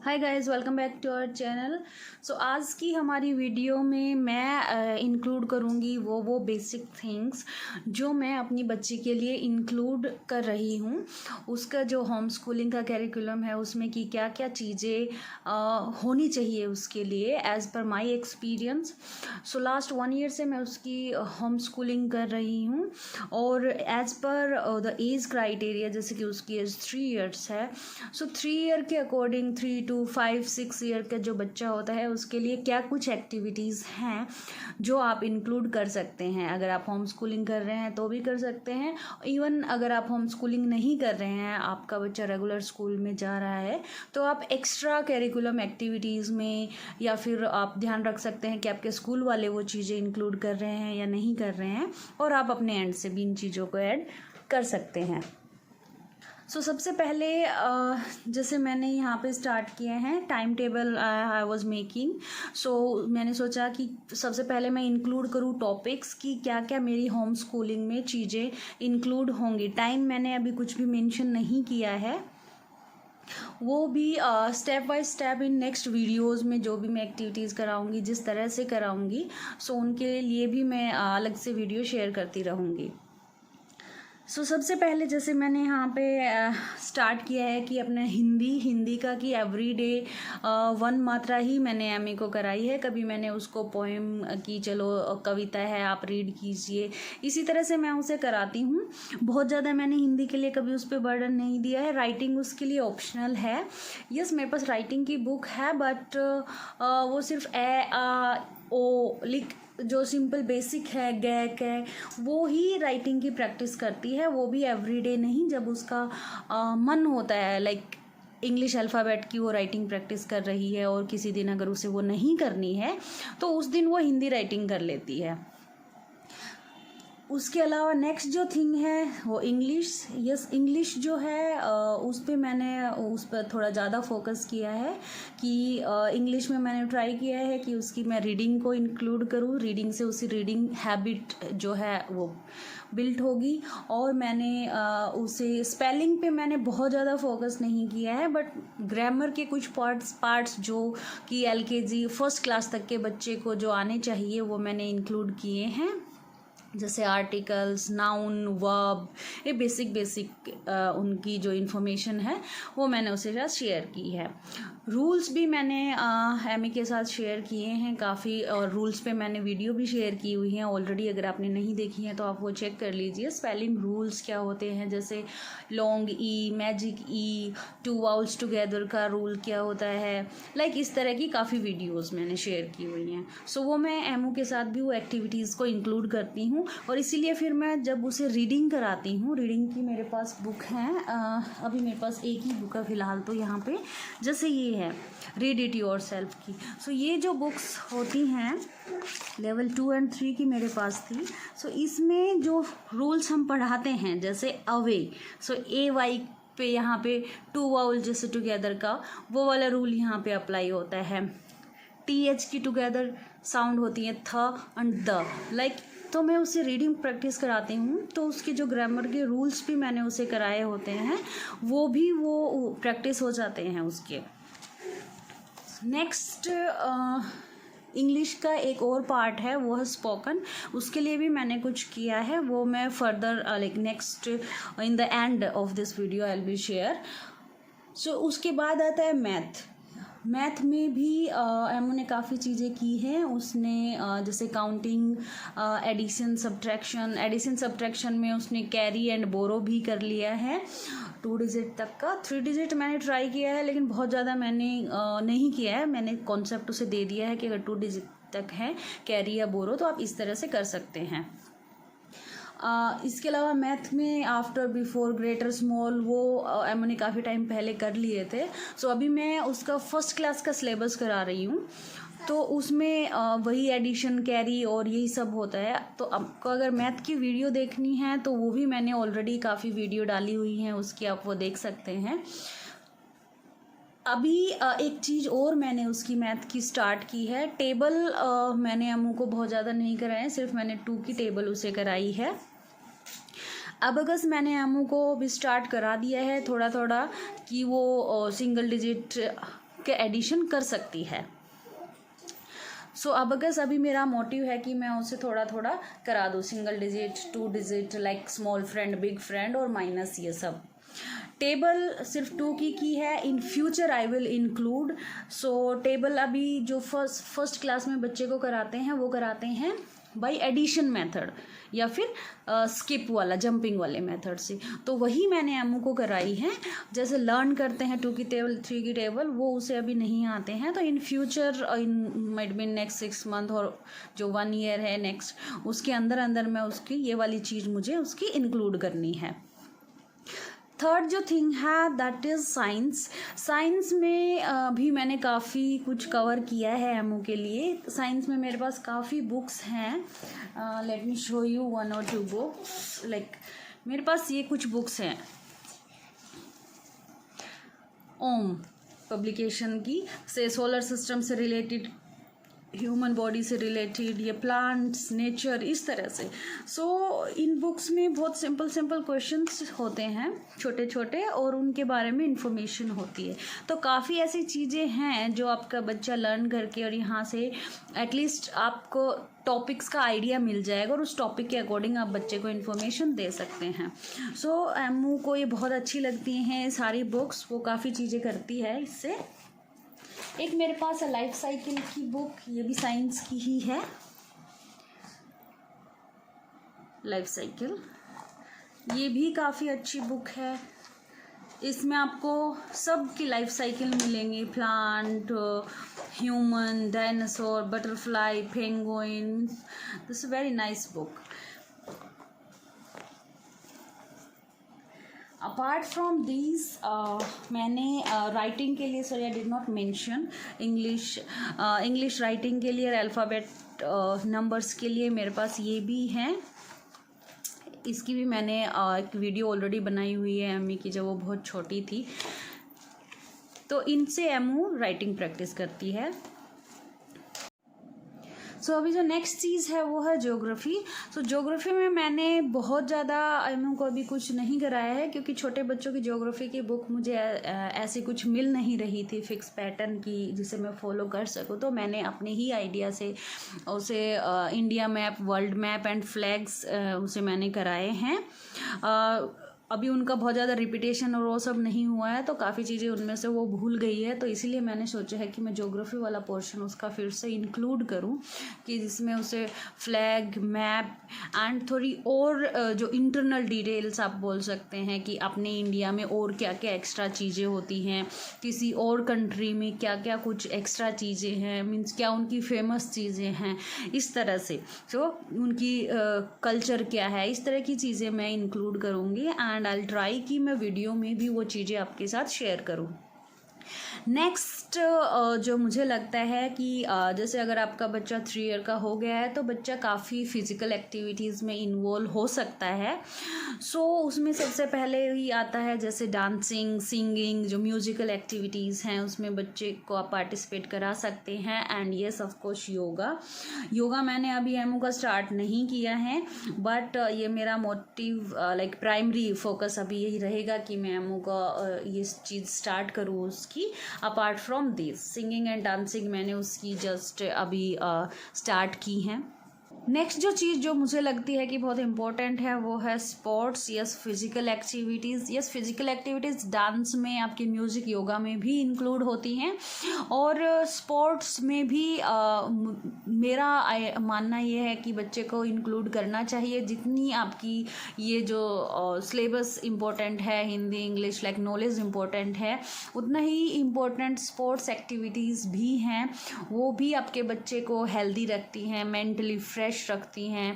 Hi guys, welcome back to our channel. So आज की हमारी वीडियो में मैं इंक्लूड करूँगी वो बेसिक थिंग्स जो मैं अपनी बच्ची के लिए इंक्लूड कर रही हूँ। उसका जो होम स्कूलिंग का कैरिकुलम है उसमें कि क्या क्या चीज़ें होनी चाहिए उसके लिए as per my experience. So last 1 year से मैं उसकी होम स्कूलिंग कर रही हूँ और as per the age criteria, जैसे कि उसकी एज 3 ईयर्स है। सो 3 ईयर के अकॉर्डिंग 3 to 5-6 ईयर का जो बच्चा होता है उसके लिए क्या कुछ एक्टिविटीज़ हैं जो आप इंक्लूड कर सकते हैं। अगर आप होम स्कूलिंग कर रहे हैं तो भी कर सकते हैं। इवन अगर आप होम स्कूलिंग नहीं कर रहे हैं, आपका बच्चा रेगुलर स्कूल में जा रहा है, तो आप एक्स्ट्रा करिकुलम एक्टिविटीज़ में या फिर आप ध्यान रख सकते हैं कि आपके स्कूल वाले वो चीज़ें इंक्लूड कर रहे हैं या नहीं कर रहे हैं, और आप अपने एंड से भी इन चीज़ों को ऐड कर सकते हैं। सबसे पहले जैसे मैंने यहाँ पे स्टार्ट किए हैं time table I was making. मैंने सोचा कि सबसे पहले मैं इंक्लूड करूँ टॉपिक्स की क्या क्या मेरी होम स्कूलिंग में चीज़ें इंक्लूड होंगी। टाइम मैंने अभी कुछ भी मेंशन नहीं किया है, वो भी step by step in next videos में जो भी मैं एक्टिविटीज़ कराऊंगी, जिस तरह से कराऊंगी, उनके लिए भी मैं अलग से वीडियो शेयर करती रहूँगी। सबसे पहले जैसे मैंने यहाँ पे स्टार्ट किया है कि अपने हिंदी का कि एवरीडे 1 मात्रा ही मैंने एमए को कराई है। कभी मैंने उसको पोएम की चलो कविता है आप रीड कीजिए, इसी तरह से मैं उसे कराती हूँ। बहुत ज़्यादा मैंने हिंदी के लिए कभी उस पर बर्डन नहीं दिया है। राइटिंग उसके लिए ऑप्शनल है। यस, मेरे पास राइटिंग की बुक है, बट वो सिर्फ ओ लिख जो सिंपल बेसिक है गैक है वो ही राइटिंग की प्रैक्टिस करती है, वो भी एवरीडे नहीं। जब उसका मन होता है, लाइक इंग्लिश अल्फ़ाबेट की वो राइटिंग प्रैक्टिस कर रही है और किसी दिन अगर उसे वो नहीं करनी है तो उस दिन वो हिंदी राइटिंग कर लेती है। उसके अलावा नेक्स्ट जो थिंग है वो इंग्लिश। यस, इंग्लिश जो है उस पर मैंने उस पर थोड़ा ज़्यादा फोकस किया है कि इंग्लिश में मैंने ट्राई किया है कि उसकी मैं रीडिंग को इंक्लूड करूँ। रीडिंग से उसी रीडिंग हैबिट जो है वो बिल्ट होगी। और मैंने उसे स्पेलिंग पे मैंने बहुत ज़्यादा फोकस नहीं किया है, बट ग्रामर के कुछ पार्ट्स जो कि LKG फर्स्ट क्लास तक के बच्चे को जो आने चाहिए वो मैंने इंक्लूड किए हैं, जैसे आर्टिकल्स, नाउन, वर्ब, ये बेसिक उनकी जो इन्फॉर्मेशन है वो मैंने उसके साथ शेयर की है। रूल्स भी मैंने एमए के साथ शेयर किए हैं काफ़ी, और रूल्स पे मैंने वीडियो भी शेयर की हुई हैं ऑलरेडी। अगर आपने नहीं देखी है तो आप वो चेक कर लीजिए। स्पेलिंग रूल्स क्या होते हैं, जैसे लॉन्ग ई, मैजिक ई, 2 वाउल्स टुगेदर का रूल क्या होता है, लाइक इस तरह की काफ़ी वीडियोज़ मैंने शेयर की हुई हैं। वो मैं एमओ के साथ भी वो एक्टिविटीज़ को इंक्लूड करती हूँ, और इसीलिए फिर मैं जब उसे रीडिंग कराती हूँ, रीडिंग की मेरे पास बुक है। अभी मेरे पास एक ही बुक है फ़िलहाल तो यहाँ पे, जैसे ये है रीड इट योरसेल्फ की। ये जो बुक्स होती हैं लेवल 2 और 3 की मेरे पास थी। इसमें जो रूल्स हम पढ़ाते हैं, जैसे अवे, AY पे यहाँ पे 2 वाउल जैसे टुगेदर का वो वाला रूल यहाँ पे अप्लाई होता है। TH की टुगेदर साउंड होती है थ एंड द, लाइक। तो मैं उसे रीडिंग प्रैक्टिस कराती हूँ, तो उसके जो ग्रामर के रूल्स भी मैंने उसे कराए होते हैं, वो भी वो प्रैक्टिस हो जाते हैं उसके। नेक्स्ट इंग्लिश का एक और पार्ट है, वो है स्पोकन। उसके लिए भी मैंने कुछ किया है, वो मैं further like next in the end of this video I will be share. उसके बाद आता है मैथ में भी एमओ ने काफ़ी चीज़ें की हैं। उसने जैसे काउंटिंग, एडिशन सब्ट्रैक्शन में उसने कैरी एंड बोरो भी कर लिया है 2 डिजिट तक का। 3 डिजिट मैंने ट्राई किया है, लेकिन बहुत ज़्यादा मैंने नहीं किया है। मैंने कॉन्सेप्ट उसे दे दिया है कि अगर 2 डिजिट तक है कैरी या बोरो तो आप इस तरह से कर सकते हैं। इसके अलावा मैथ में आफ्टर, बिफोर, ग्रेटर, स्मॉल वो एमओ ने काफ़ी टाइम पहले कर लिए थे। अभी मैं उसका फर्स्ट क्लास का सिलेबस करा रही हूँ, तो उसमें वही एडिशन, कैरी और यही सब होता है। तो आपको अगर मैथ की वीडियो देखनी है तो वो भी मैंने ऑलरेडी काफ़ी वीडियो डाली हुई हैं उसकी, आप वो देख सकते हैं। अभी एक चीज़ और मैंने उसकी मैथ की स्टार्ट की है। टेबल मैंने एमओ को बहुत ज़्यादा नहीं कराया, सिर्फ मैंने 2 की टेबल उसे कराई है। अब अगस्त मैंने एमओ को भी स्टार्ट करा दिया है थोड़ा थोड़ा, कि वो सिंगल डिजिट के एडिशन कर सकती है। सो अब अगर अभी मेरा मोटिव है कि मैं उसे थोड़ा थोड़ा करा दूँ, single digit, 2 digit, like small friend, big friend और माइनस, ये सब। टेबल सिर्फ 2 की है। In future I will include. So table अभी जो फर्स्ट क्लास में बच्चे को कराते हैं वो कराते हैं बाय एडिशन मेथड या फिर स्किप वाला, जंपिंग वाले मेथड से। तो वही मैंने एमू को कराई है। जैसे लर्न करते हैं 2 की टेबल, 3 की टेबल, वो उसे अभी नहीं आते हैं। तो in future, in might be next 6 month और जो 1 ईयर है नेक्स्ट, उसके अंदर अंदर मैं उसकी ये वाली चीज़ मुझे उसकी इंक्लूड करनी है। थर्ड जो थिंग है दैट इज़ साइंस। साइंस में भी मैंने काफ़ी कुछ कवर किया है एमओ के लिए। साइंस में मेरे पास काफ़ी बुक्स हैं। Let me show you 1 or 2 books. Like मेरे पास ये कुछ बुक्स हैं ओम पब्लिकेशन की, से सोलर सिस्टम से रिलेटेड, ह्यूमन बॉडी से रिलेटेड, ये प्लांट्स, नेचर, इस तरह से। सो इन बुक्स में बहुत सिंपल सिंपल क्वेश्चंस होते हैं, छोटे छोटे, और उनके बारे में इंफॉर्मेशन होती है। तो काफ़ी ऐसी चीज़ें हैं जो आपका बच्चा लर्न करके और यहाँ से एटलीस्ट आपको टॉपिक्स का आइडिया मिल जाएगा और उस टॉपिक के अकॉर्डिंग आप बच्चे को इन्फॉर्मेशन दे सकते हैं। सो एमू को ये बहुत अच्छी लगती हैं सारी बुक्स, वो काफ़ी चीज़ें करती है इससे। एक मेरे पास है लाइफ साइकिल की बुक, ये भी साइंस की ही है, लाइफ साइकिल। ये भी काफ़ी अच्छी बुक है। इसमें आपको सब की लाइफ साइकिल मिलेंगी, plant, human, dinosaur, butterfly, penguin. This is very nice book. Apart from these मैंने राइटिंग के लिए, sorry I did not mention, English writing के लिए, अल्फ़ाबेट नंबर्स के लिए मेरे पास ये भी हैं। इसकी भी मैंने एक वीडियो ऑलरेडी बनाई हुई है एमी की, जब वो बहुत छोटी थी। तो इनसे एमू राइटिंग प्रैक्टिस करती है। सो अभी जो नेक्स्ट चीज़ है वो है ज्योग्राफी। सो ज्योग्राफी में मैंने बहुत ज़्यादा एमओ को अभी कुछ नहीं कराया है, क्योंकि छोटे बच्चों की ज्योग्राफी की बुक मुझे ऐसी कुछ मिल नहीं रही थी फिक्स पैटर्न की जिसे मैं फॉलो कर सकूँ। तो मैंने अपने ही आइडिया से उसे India map, world map and flags उसे मैंने कराए हैं। अभी उनका बहुत ज़्यादा रिपीटेशन और वो सब नहीं हुआ है, तो काफ़ी चीज़ें उनमें से वो भूल गई है। तो इसीलिए मैंने सोचा है कि मैं ज्योग्राफी वाला पोर्शन उसका फिर से इंक्लूड करूं, कि जिसमें उसे फ्लैग, मैप एंड थोड़ी और जो इंटरनल डिटेल्स आप बोल सकते हैं कि अपने इंडिया में और क्या क्या एक्स्ट्रा चीज़ें होती हैं, किसी और कंट्री में क्या क्या कुछ एक्स्ट्रा चीज़ें हैं, मीन्स क्या उनकी फेमस चीज़ें हैं, इस तरह से। तो उनकी कल्चर क्या है, इस तरह की चीज़ें मैं इंक्लूड करूँगी एंड I'll try कि मैं वीडियो में भी वो चीज़ें आपके साथ शेयर करूँ। नेक्स्ट जो मुझे लगता है कि जैसे अगर आपका बच्चा 3 ईयर का हो गया है तो बच्चा काफ़ी फ़िज़िकल एक्टिविटीज़ में इन्वॉल्व हो सकता है। सो उसमें सबसे पहले ही आता है जैसे डांसिंग, सिंगिंग, जो म्यूज़िकल एक्टिविटीज़ हैं उसमें बच्चे को आप पार्टिसिपेट करा सकते हैं। And yes of course yoga मैंने अभी एमओ का स्टार्ट नहीं किया है, बट ये मेरा मोटिव लाइक प्राइमरी फोकस अभी यही रहेगा कि मैं एमओ का ये चीज़ स्टार्ट करूँ उसकी। Apart from this singing and dancing मैंने उसकी जस्ट अभी स्टार्ट की हैं। नेक्स्ट जो चीज़ जो मुझे लगती है कि बहुत इम्पोर्टेंट है वो है sports. Yes, physical activities. Yes, physical activities dance में, आपके म्यूज़िक, योगा में भी इंक्लूड होती हैं, और स्पोर्ट्स में भी मेरा मानना ये है कि बच्चे को इंक्लूड करना चाहिए। जितनी आपकी ये जो सिलेबस इम्पोर्टेंट है, Hindi, English, like knowledge important है, उतना ही इम्पोर्टेंट स्पोर्ट्स एक्टिविटीज़ भी हैं। वो भी आपके बच्चे को हेल्दी रखती हैं, मेंटली फ्रेश रखती हैं,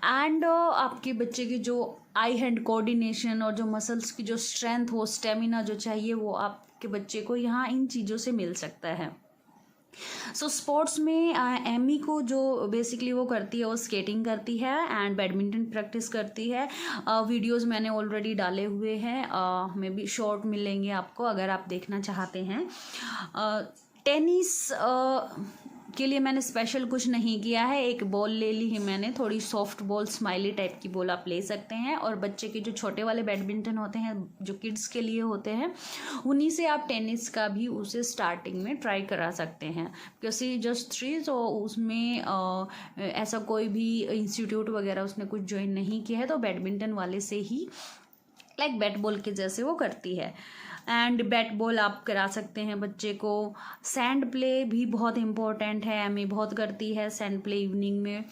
एंड आपके बच्चे की जो आई हैंड कोऑर्डिनेशन और जो मसल्स की जो स्ट्रेंथ, वो स्टेमिना जो चाहिए वो आपके बच्चे को यहाँ इन चीज़ों से मिल सकता है। सो स्पोर्ट्स में एमी को जो बेसिकली वो करती है वो स्केटिंग करती है एंड बैडमिंटन प्रैक्टिस करती है। वीडियोस मैंने ऑलरेडी डाले हुए हैं, मे बी शॉर्ट मिलेंगे आपको अगर आप देखना चाहते हैं। टेनिस के लिए मैंने स्पेशल कुछ नहीं किया है। एक बॉल ले ली है मैंने, थोड़ी सॉफ्ट बॉल, स्माइली टाइप की बॉल आप ले सकते हैं। और बच्चे के जो छोटे वाले बैडमिंटन होते हैं जो किड्स के लिए होते हैं, उन्हीं से आप टेनिस का भी उसे स्टार्टिंग में ट्राई करा सकते हैं। क्योंकि जस्ट 3 तो उसमें ऐसा कोई भी इंस्टीट्यूट वगैरह उसने कुछ ज्वाइन नहीं किया है, तो बैडमिंटन वाले से ही लाइक बैट बॉल के जैसे वो करती है। एंड बैट बॉल आप करा सकते हैं बच्चे को। सैंड प्ले भी बहुत इम्पोर्टेंट है, एमी बहुत करती है सैंड प्ले इवनिंग में।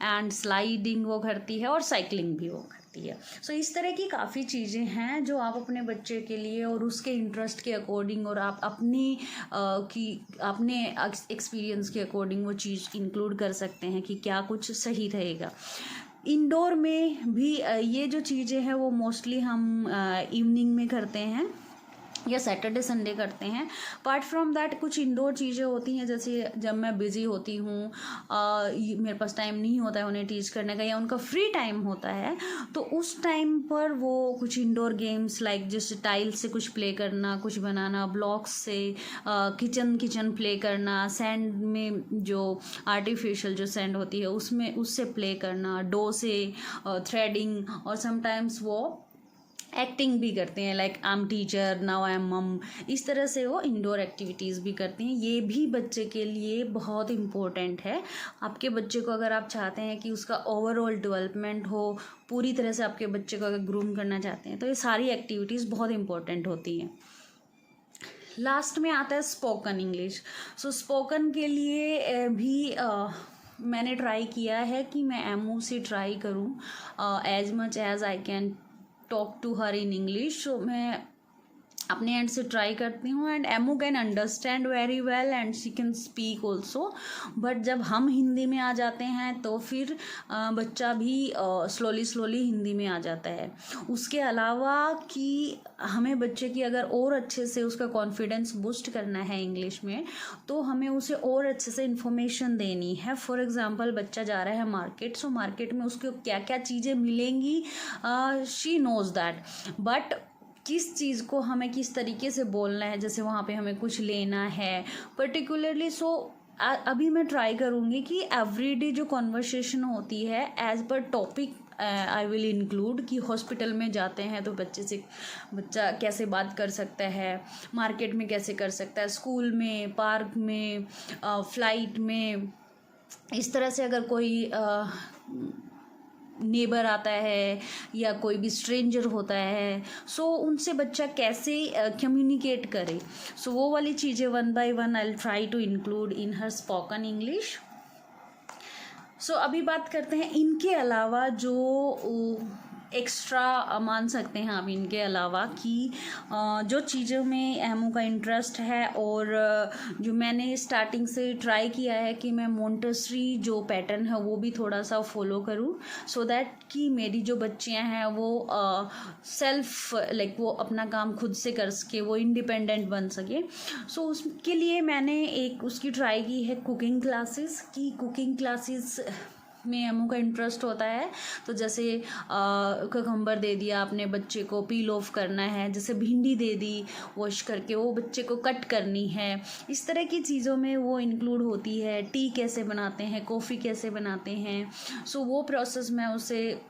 एंड स्लाइडिंग वो करती है और साइकिलिंग भी वो करती है। सो इस तरह की काफ़ी चीज़ें हैं जो आप अपने बच्चे के लिए और उसके इंटरेस्ट के अकॉर्डिंग और आप अपने एक्सपीरियंस के अकॉर्डिंग वो चीज़ इंक्लूड कर सकते हैं कि क्या कुछ सही रहेगा। इंडोर में भी ये जो चीज़ें हैं वो मोस्टली हम इवनिंग में करते हैं या सैटरडे संडे करते हैं। अपार्ट फ्रॉम दैट कुछ इंडोर चीज़ें होती हैं, जैसे जब मैं बिज़ी होती हूँ, मेरे पास टाइम नहीं होता है उन्हें टीच करने का, या उनका फ्री टाइम होता है, तो उस टाइम पर वो कुछ इंडोर गेम्स लाइक जैसे टाइल से कुछ प्ले करना, कुछ बनाना, ब्लॉक्स से किचन प्ले करना, सैंड में जो आर्टिफिशियल जो सैंड होती है उससे प्ले करना, डो से थ्रेडिंग, और समटाइम्स वो एक्टिंग भी करते हैं like I am teacher, now I am मम। इस तरह से वो इंडोर एक्टिविटीज़ भी करते हैं। ये भी बच्चे के लिए बहुत इम्पोर्टेंट है। आपके बच्चे को अगर आप चाहते हैं कि उसका ओवरऑल डेवलपमेंट हो, पूरी तरह से आपके बच्चे को अगर ग्रूम करना चाहते हैं, तो ये सारी एक्टिविटीज़ बहुत इम्पोर्टेंट होती हैं। लास्ट में आता है स्पोकन इंग्लिश। सो स्पोकन के लिए भी मैंने ट्राई किया है कि मैं एमओ से ट्राई करूँ as much as I can talk to her in English. So मैं अपने एंड से ट्राई करती हूँ। एंड एमओ can understand very well and she can speak also. But जब हम हिंदी में आ जाते हैं तो फिर बच्चा भी स्लोली हिंदी में आ जाता है। उसके अलावा कि हमें बच्चे की अगर और अच्छे से उसका कॉन्फिडेंस बूस्ट करना है इंग्लिश में, तो हमें उसे और अच्छे से इन्फॉर्मेशन देनी है। फॉर एग्जांपल बच्चा जा रहा है मार्केट, सो मार्केट में उसको क्या क्या चीज़ें मिलेंगी शी नोज़ दैट, बट किस चीज़ को हमें किस तरीके से बोलना है, जैसे वहाँ पे हमें कुछ लेना है पर्टिकुलरली। सो अभी मैं ट्राई करूँगी कि एवरीडे जो कॉन्वर्सेशन होती है as per topic I will include, कि हॉस्पिटल में जाते हैं तो बच्चा कैसे बात कर सकता है, मार्केट में कैसे कर सकता है, स्कूल में, पार्क में, फ्लाइट में। इस तरह से अगर कोई नेबर आता है या कोई भी स्ट्रेंजर होता है, सो उनसे बच्चा कैसे कम्युनिकेट करे, सो वो वाली चीज़ें 1 by 1 I will try to include in her spoken English. So अभी बात करते हैं इनके अलावा जो एक्स्ट्रा मान सकते हैं आप इनके अलावा कि जो चीज़ों में एमओ का इंटरेस्ट है, और जो मैंने स्टार्टिंग से ट्राई किया है कि मैं मोंटेसरी जो पैटर्न है वो भी थोड़ा सा फॉलो करूं, सो दैट कि मेरी जो बच्चियां हैं वो सेल्फ लाइक वो अपना काम खुद से कर सके, वो इंडिपेंडेंट बन सके। सो उसके लिए मैंने एक उसकी ट्राई की है कुकिंग क्लासेस, की कुकिंग क्लासेस में एमओ का इंटरेस्ट होता है। तो जैसे ककम्बर दे दिया अपने बच्चे को, पील ऑफ करना है, जैसे भिंडी दे दी वॉश करके वो बच्चे को कट करनी है, इस तरह की चीज़ों में वो इंक्लूड होती है। टी कैसे बनाते हैं, कॉफ़ी कैसे बनाते हैं, सो वो प्रोसेस मैं उसे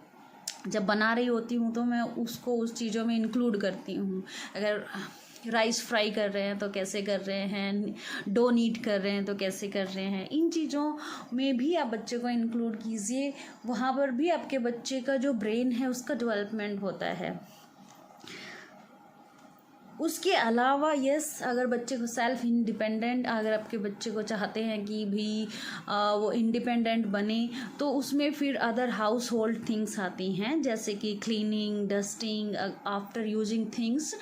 जब बना रही होती हूँ तो मैं उसको उस चीज़ों में इंक्लूड करती हूँ। अगर राइस फ्राई कर रहे हैं तो कैसे कर रहे हैं, डो नीट कर रहे हैं तो कैसे कर रहे हैं, इन चीज़ों में भी आप बच्चे को इंक्लूड कीजिए। वहाँ पर भी आपके बच्चे का जो ब्रेन है उसका डेवलपमेंट होता है। उसके अलावा अगर बच्चे को सेल्फ इंडिपेंडेंट, अगर आपके बच्चे को चाहते हैं कि भी वो इंडिपेंडेंट बने, तो उसमें फिर अदर हाउस होल्ड थिंग्स आती हैं, जैसे कि cleaning, dusting after using things,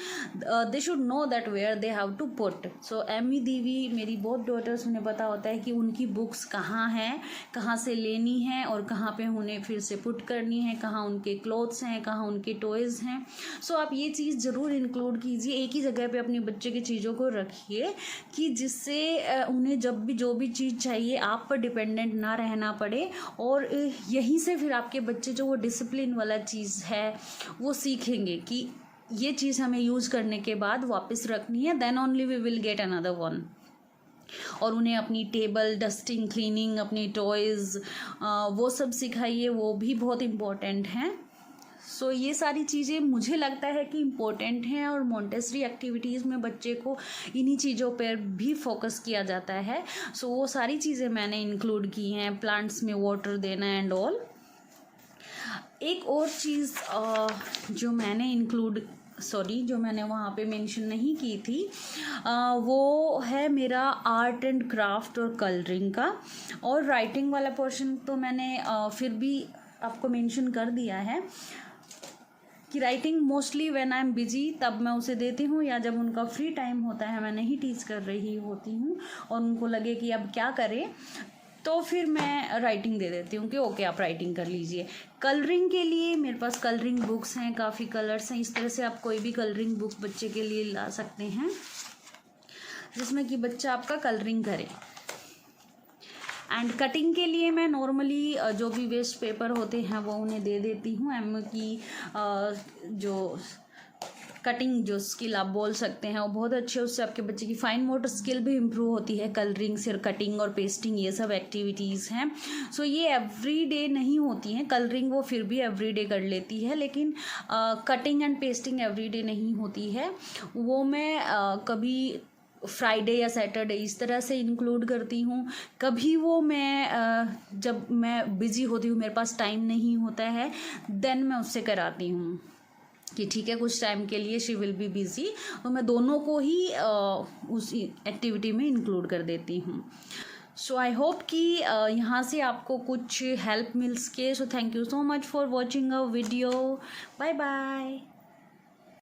they should know that where they have to put. So Ami Divi मेरी बोथ डॉटर्स, उन्हें पता होता है कि उनकी बुक्स कहाँ हैं, कहाँ से लेनी है और कहाँ पे उन्हें फिर से पुट करनी है, कहाँ उनके क्लोथ्स हैं, कहाँ उनके टॉयज़ हैं। सो आप ये चीज़ ज़रूर इंक्लूड कीजिए, एक ही जगह पे अपने बच्चे की चीज़ों को रखिए, कि जिससे उन्हें जब भी जो भी चीज़ चाहिए आप पर डिपेंडेंट ना रहना पड़े। और यहीं से फिर आपके बच्चे जो वो डिसिप्लिन वाला चीज़ है वो सीखेंगे कि ये चीज़ हमें यूज़ करने के बाद वापस रखनी है, then only we will get another one. और उन्हें अपनी टेबल डस्टिंग, क्लीनिंग, अपनी टॉयज़ वो सब सिखाइए, वो भी बहुत इम्पोर्टेंट हैं। सो ये सारी चीज़ें मुझे लगता है कि इम्पोर्टेंट हैं, और मॉन्टेसरी एक्टिविटीज़ में बच्चे को इन्हीं चीज़ों पर भी फोकस किया जाता है। सो वो सारी चीज़ें मैंने इंक्लूड की हैं, प्लांट्स में वाटर देना एंड ऑल। एक और चीज़ जो मैंने वहाँ पे मेंशन नहीं की थी, वो है मेरा आर्ट एंड क्राफ्ट और कलरिंग का। और राइटिंग वाला पोर्शन तो मैंने फिर भी आपको मेंशन कर दिया है कि writing mostly when I am busy तब मैं उसे देती हूँ, या जब उनका फ्री टाइम होता है, मैं नहीं टीच कर रही होती हूँ और उनको लगे कि अब क्या करें, तो फिर मैं राइटिंग दे देती हूँ कि ओके आप राइटिंग कर लीजिए। कलरिंग के लिए मेरे पास कलरिंग बुक्स हैं, काफ़ी कलर्स हैं। इस तरह से आप कोई भी कलरिंग बुक बच्चे के लिए ला सकते हैं जिसमें कि बच्चा आपका कलरिंग करे। एंड कटिंग के लिए मैं नॉर्मली जो भी वेस्ट पेपर होते हैं वो उन्हें दे देती हूँ। एम की जो कटिंग जो स्किल आप बोल सकते हैं वो बहुत अच्छे, उससे आपके बच्चे की फाइन मोटर स्किल भी इम्प्रूव होती है। कलरिंग से कटिंग और पेस्टिंग ये सब एक्टिविटीज़ हैं। सो ये एवरी डे नहीं होती हैं। कलरिंग वो फिर भी एवरी डे कर लेती है, लेकिन cutting and pasting every day नहीं होती है। वो मैं कभी फ्राइडे या सैटरडे इस तरह से इंक्लूड करती हूँ। कभी वो मैं जब मैं बिज़ी होती हूँ, मेरे पास टाइम नहीं होता है, देन मैं उससे कराती हूँ कि ठीक है कुछ टाइम के लिए शी विल बी बिज़ी, तो मैं दोनों को ही उस एक्टिविटी में इंक्लूड कर देती हूँ। सो आई होप कि यहाँ से आपको कुछ हेल्प मिल सके। So thank you so much for watching a video. Bye bye.